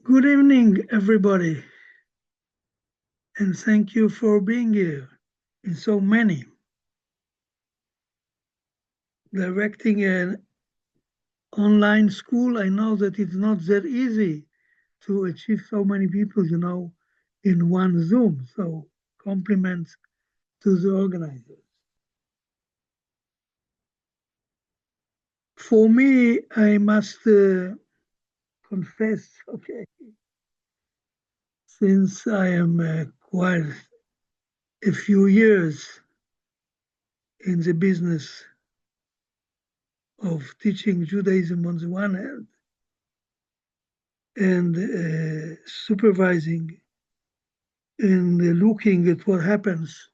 Good evening, everybody, and thank you for being here in so many. Directing an online school, I know that it's not that easy to achieve so many people, in one Zoom. So compliments to the organizers. For me, I must confess, okay, since I am quite a few years in the business of teaching Judaism on the one hand and supervising and looking at what happens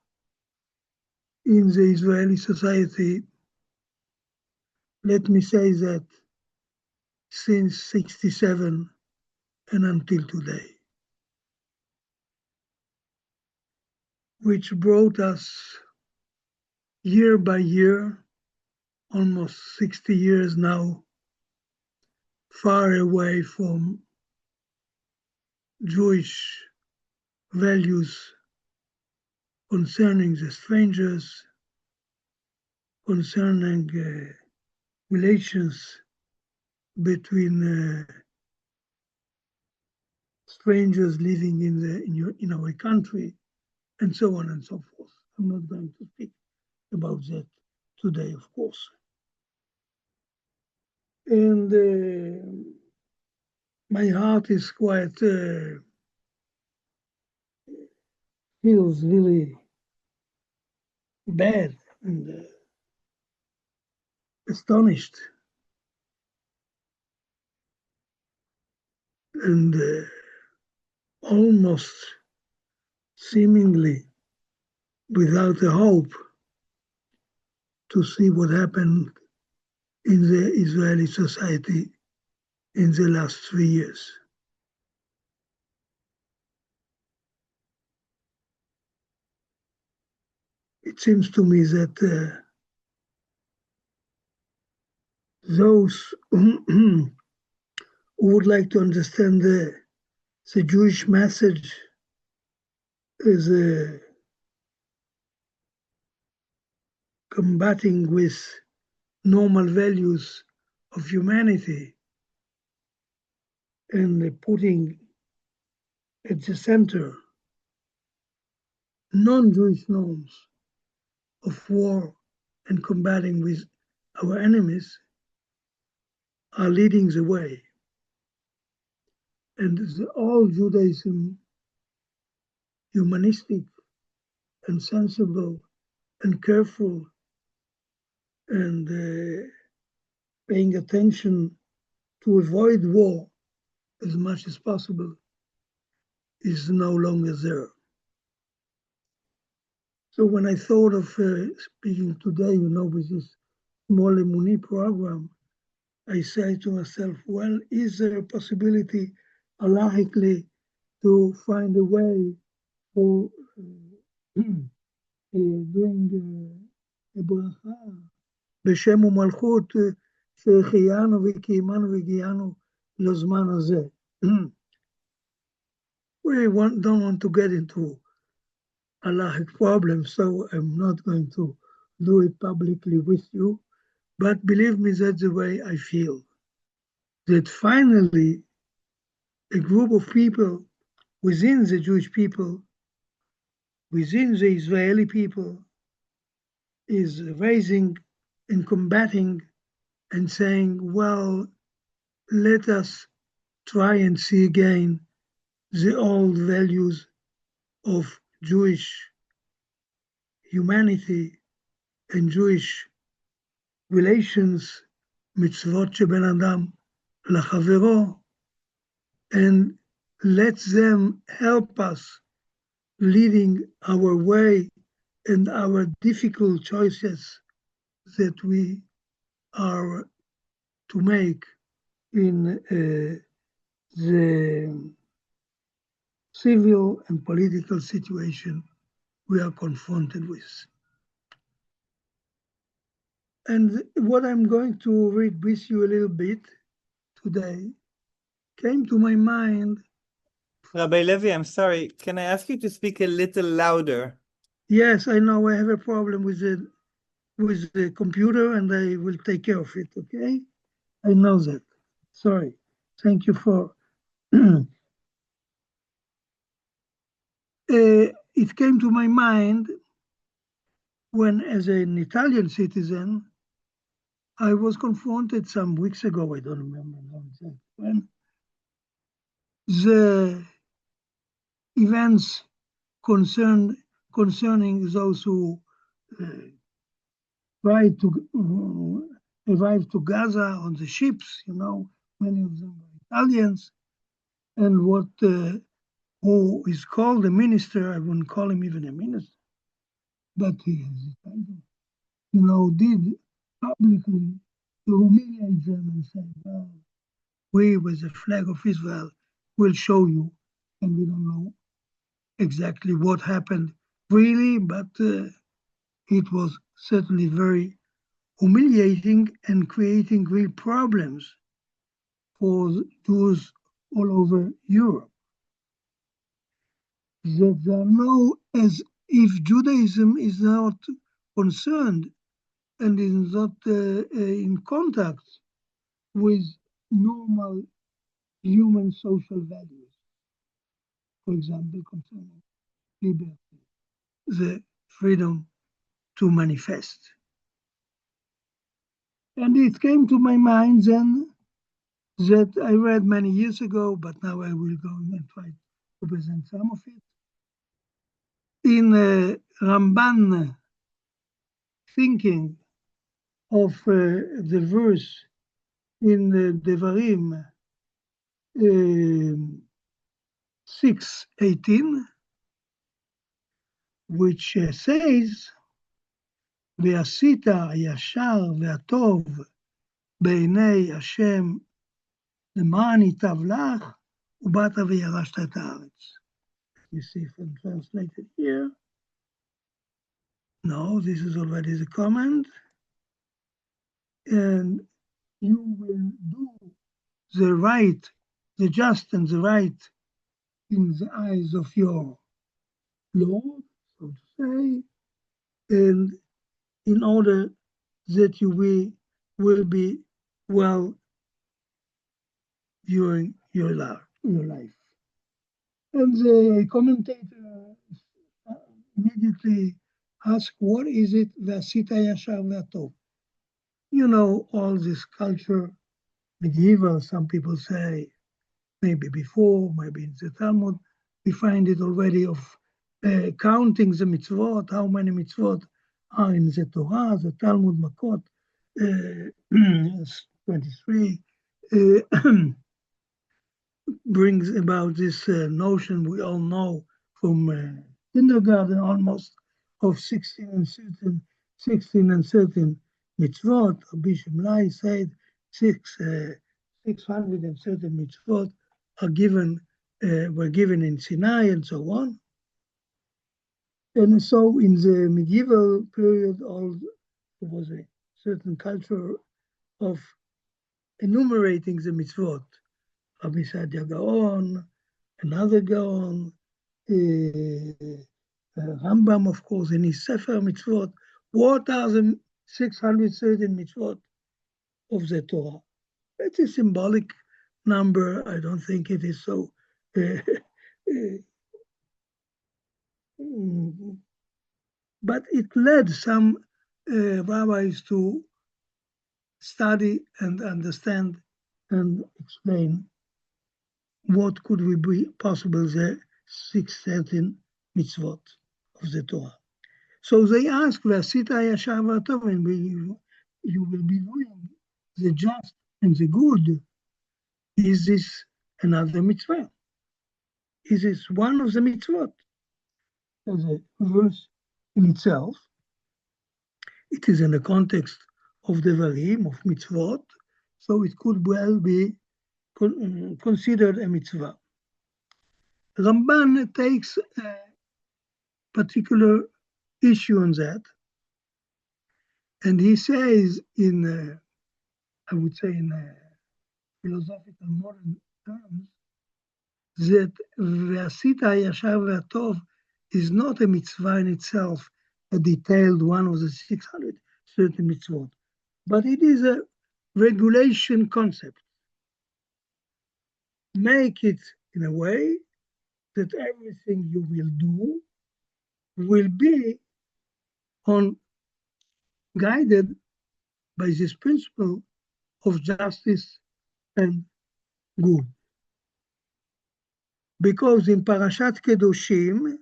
in the Israeli society, let me say that since 67 and until today, which brought us year by year, almost 60 years now, far away from Jewish values concerning the strangers, concerning relations between strangers living in our country, and so on and so forth. I'm not going to speak about that today, of course. And my heart is quite feels really bad and astonished and almost seemingly without a hope to see what happened in the Israeli society in the last 3 years. It seems to me that those who would like to understand the Jewish message as combating with normal values of humanity and putting at the center non-Jewish norms of war and combating with our enemies are leading the way. And all Judaism, humanistic and sensible and careful and paying attention to avoid war as much as possible, is no longer there. So when I thought of speaking today, with this Smol Emuni program, I say to myself, well, is there a possibility, Allahically, to find a way for doing a bracha בשם ומלכות שהחיינו וקיימנו והגיענו לזמן הזה. We don't want to get into Allahic problems, so I'm not going to do it publicly with you. But believe me, that's the way I feel. That finally, a group of people within the Jewish people, within the Israeli people, is raising and combating and saying, well, let us try and see again the old values of Jewish humanity and Jewish relations, mitzvot sheben adam lachavero, and let them help us leading our way and our difficult choices that we are to make in the civil and political situation we are confronted with. And what I'm going to read with you a little bit today came to my mind. Rabbi Levi, I'm sorry. Can I ask you to speak a little louder? Yes, I know I have a problem with the computer, and I will take care of it. Okay, I know that. Sorry. Thank you for. It came to my mind when, as an Italian citizen, I was confronted some weeks ago. I don't remember now exactly when. The events concerning those who uh, tried to arrive to Gaza on the ships, many of them were Italians, and what who is called a minister, I wouldn't call him even a minister, but he is Italian, did publicly to humiliate them and say, well, we with the flag of Israel will show you, and we don't know exactly what happened really, but it was certainly very humiliating and creating real problems for Jews all over Europe. That there are no, as if Judaism is not concerned and is not in contact with normal human social values, for example, concerning liberty, the freedom to manifest. And it came to my mind then that I read many years ago, but now I will go and try to present some of it. In Ramban thinking of the verse in Devarim 6:18, which says, ועשית הישר והטוב בעיני השם למען ייטב לך, ובאת וירשת את הארץ. You see if I'm translated here. No, this is already the command. And you will do the right, the just and the right in the eyes of your Lord, so to say, and in order that you will be well during your life. And the commentator immediately asked, what is it, Vasita Yashar Vatov? All this culture, medieval, some people say, maybe before, maybe in the Talmud, we find it already of counting the mitzvot, how many mitzvot are in the Torah, the Talmud Makot 23, brings about this notion we all know from kindergarten almost of 16 and 13 mitzvot. Bishop Lai said 630 mitzvot were given in Sinai and so on. And so in the medieval period, there was a certain culture of enumerating the mitzvot. Rabbi Sadia Gaon, another Gaon, Rambam, of course, in his Sefer Mitzvot. What are the 613 mitzvot of the Torah? It's a symbolic number. I don't think it is so. But it led some rabbis to study and understand and explain what could be possible the 613 mitzvot of the Torah. So they ask, Vasita Yashar Vatov, and you will be doing the just and the good. Is this another mitzvah? Is this one of the mitzvot? So the verse in itself, it is in the context of Devarim, of mitzvot, so it could well be considered a mitzvah. Ramban takes a particular issue on that, and he says in, I would say in a philosophical modern comes that ועשית הישר והטוב is not a mitzvah in itself, a detailed one of the 630 mitzvot, but it is a regulation concept. Make it in a way that everything you will do will be guided by this principle of justice and good. Because in Parashat Kedoshim,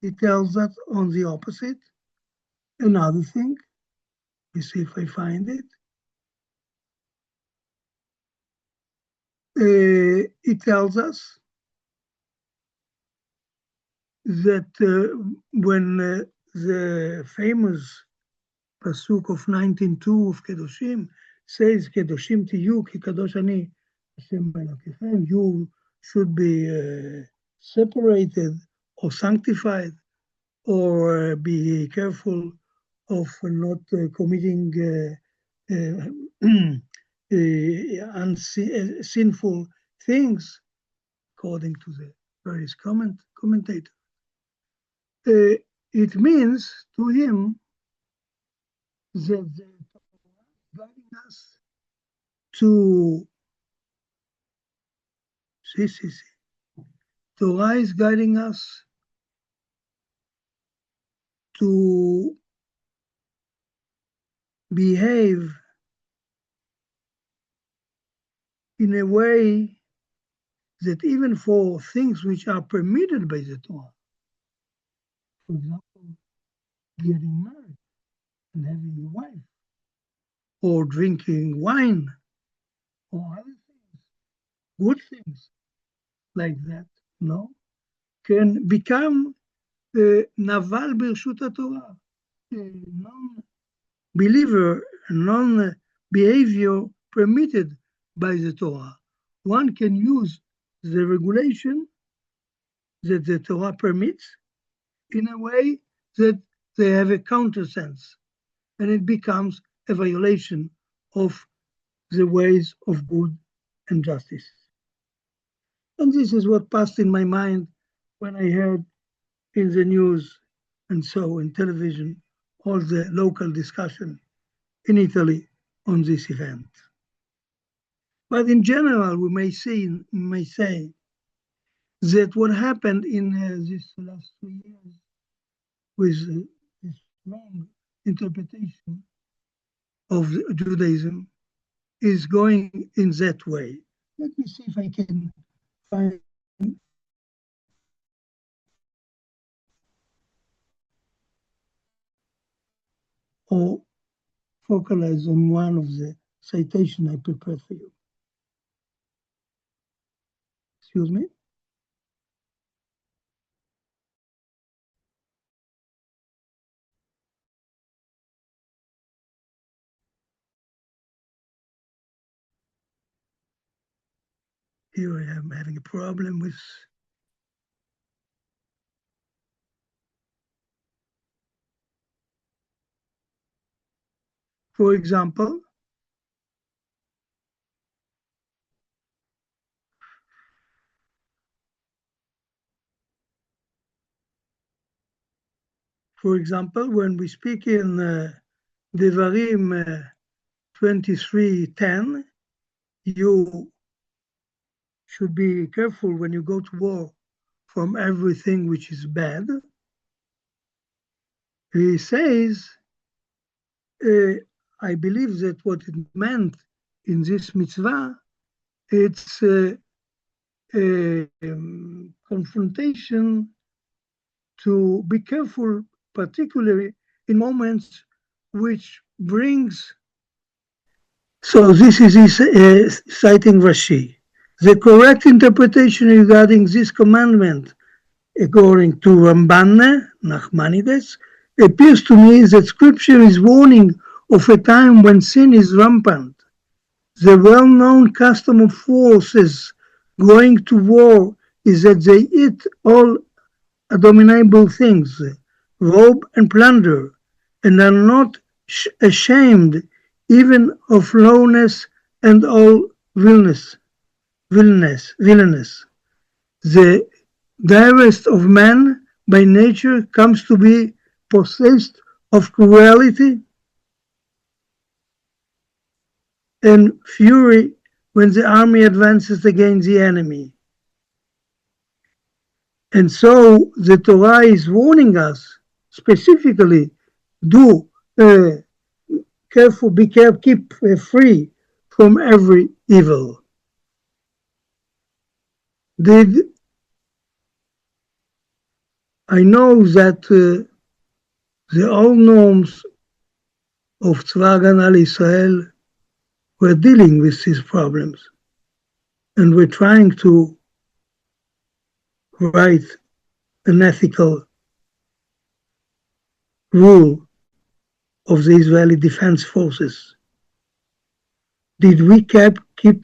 it tells us on the opposite. Another thing, let me see if I find it. It tells us that when the famous pasuk of 19:2 of Kedoshim says, Kedoshim tiyu ki kadosh ani Hashem Elokechem, you should be separated or sanctified, or be careful of not committing sinful things, according to the various commentators. It means to him that the Torah is guiding us to Torah is guiding us to behave in a way that even for things which are permitted by the Torah, for example, getting married and having a wife, or drinking wine, or other things, good things like that, no, can become naval birshut HaTorah, non-believer, non-behavior permitted by the Torah. One can use the regulation that the Torah permits in a way that they have a countersense, and it becomes a violation of the ways of good and justice. And this is what passed in my mind when I heard in the news and so in television all the local discussion in Italy on this event. But in general, we may say that what happened in these last 3 years with this wrong interpretation of Judaism is going in that way. Let me see if I can find or focalize on one of the citations I prepared for you. Excuse me. Here I am having a problem with for example, when we speak in Devarim 23:10, you should be careful when you go to war from everything which is bad. He says, I believe that what it meant in this mitzvah, it's a confrontation to be careful, particularly in moments which brings. So this is his citing Rashi. The correct interpretation regarding this commandment, according to Ramban Nachmanides, appears to me that scripture is warning of a time when sin is rampant. The well-known custom of forces going to war is that they eat all abominable things, rob and plunder, and are not ashamed even of lowness and all vileness. villainous. The direst of man by nature comes to be possessed of cruelty and fury when the army advances against the enemy. And so the Torah is warning us specifically, do careful, be careful, keep free from every evil. Did I know that the old norms of Tzva Haganah Israel were dealing with these problems and were trying to write an ethical rule of the Israeli Defense Forces. Did we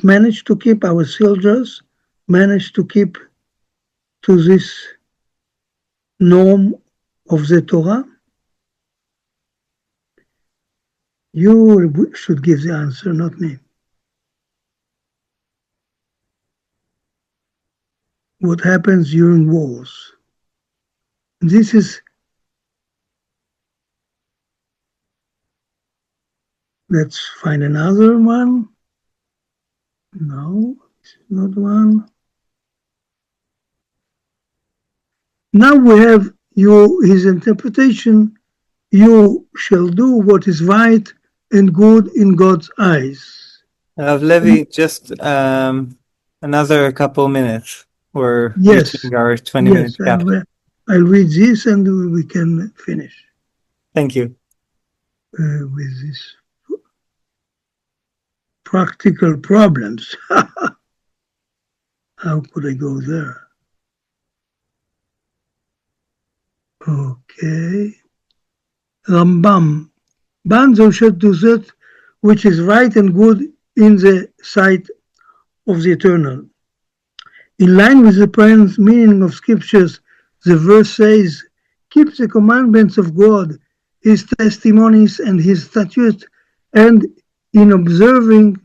manage to keep our soldiers, manage to keep to this norm of the Torah? You should give the answer, not me. What happens during wars? This is, let's find another one. No, it's not one. Now we have his interpretation. You shall do what is right and good in God's eyes. Rav Levi, just another couple minutes. We're reaching our 20-minute cap. I'll read this and we can finish. Thank you. With this practical problems. How could I go there? Okay. Rambam. Ban thou shalt do that which is right and good in the sight of the Eternal. In line with the present meaning of scriptures, the verse says, keep the commandments of God, his testimonies and his statutes, and in observing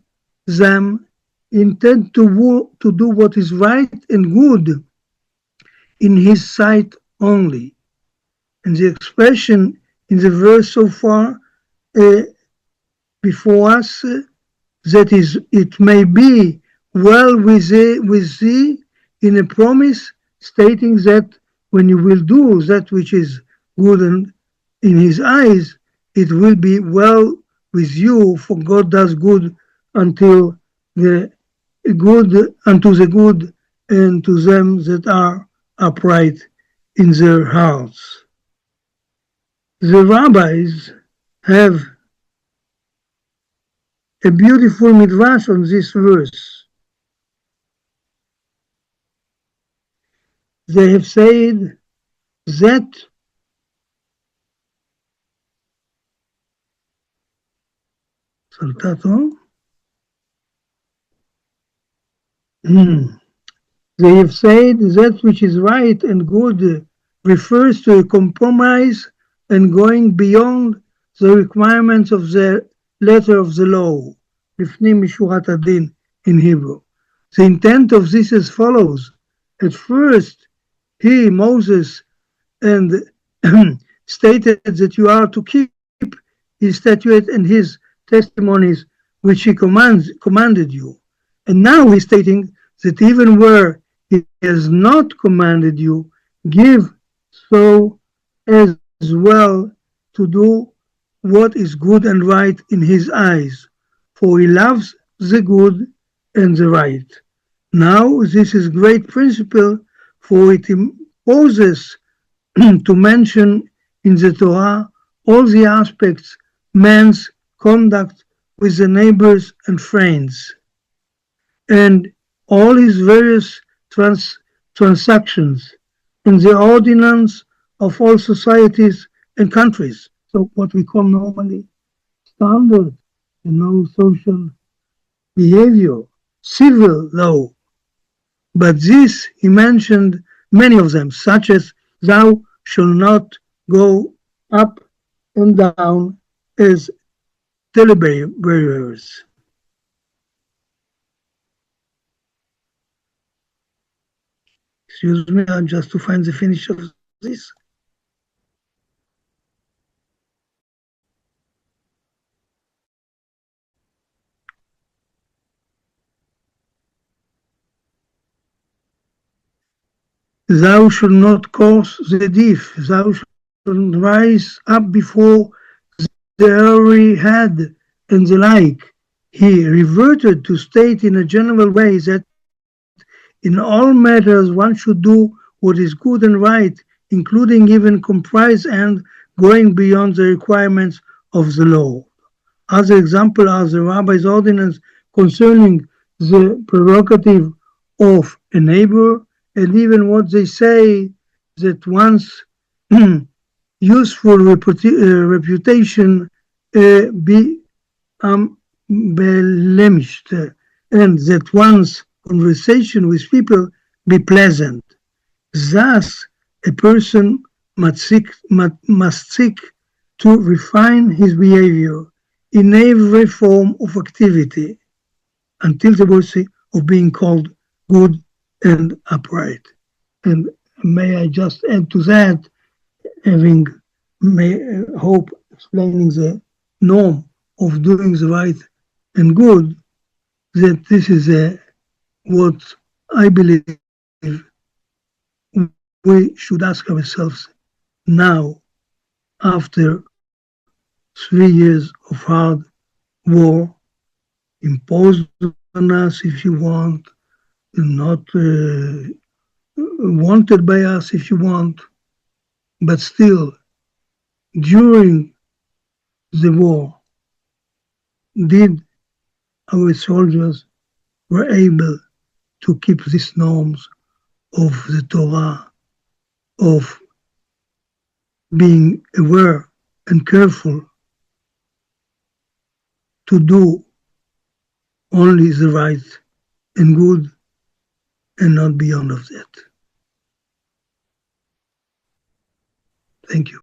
them, intend to do what is right and good in his sight only. And the expression in the verse so far before us, that is, it may be well with thee in a promise, stating that when you will do that which is good and in his eyes, it will be well with you, for God does good unto the good and to them that are upright in their hearts. The rabbis have a beautiful midrash on this verse. They have said that they have said that which is right and good refers to a compromise and going beyond the requirements of the letter of the law, לפנים משורת הדין in Hebrew. The intent of this is as follows. At first, he, Moses, and stated that you are to keep his statutes and his testimonies which he commanded you. And now he's stating that even where he has not commanded you, give so as well to do what is good and right in his eyes, for he loves the good and the right. Now this is great principle, for it imposes to mention in the Torah all the aspects man's conduct with the neighbors and friends, and all his various transactions, and the ordinance of all societies and countries. So what we call normally standard, social behavior, civil law. But this, he mentioned many of them, such as thou shalt not go up and down as telebearers. Excuse me, just to find the finish of this. Thou shalt not curse the deaf, thou shalt rise up before the hairy head, and the like. He reverted to state in a general way that in all matters one should do what is good and right, including even compromise and going beyond the requirements of the law. Other examples are the rabbi's ordinance concerning the prerogative of a neighbor, and even what they say that one's useful reputation be blemished, and that one's conversation with people be pleasant. Thus, a person must seek to refine his behavior in every form of activity until the worthy of being called good and upright. And may I just add to that, having hope explaining the norm of doing the right and good, that this is what I believe we should ask ourselves now after 3 years of hard war imposed on us, if you want, not wanted by us, if you want, but still, during the war, did our soldiers were able to keep these norms of the Torah, of being aware and careful to do only the right and good and not beyond of that. Thank you.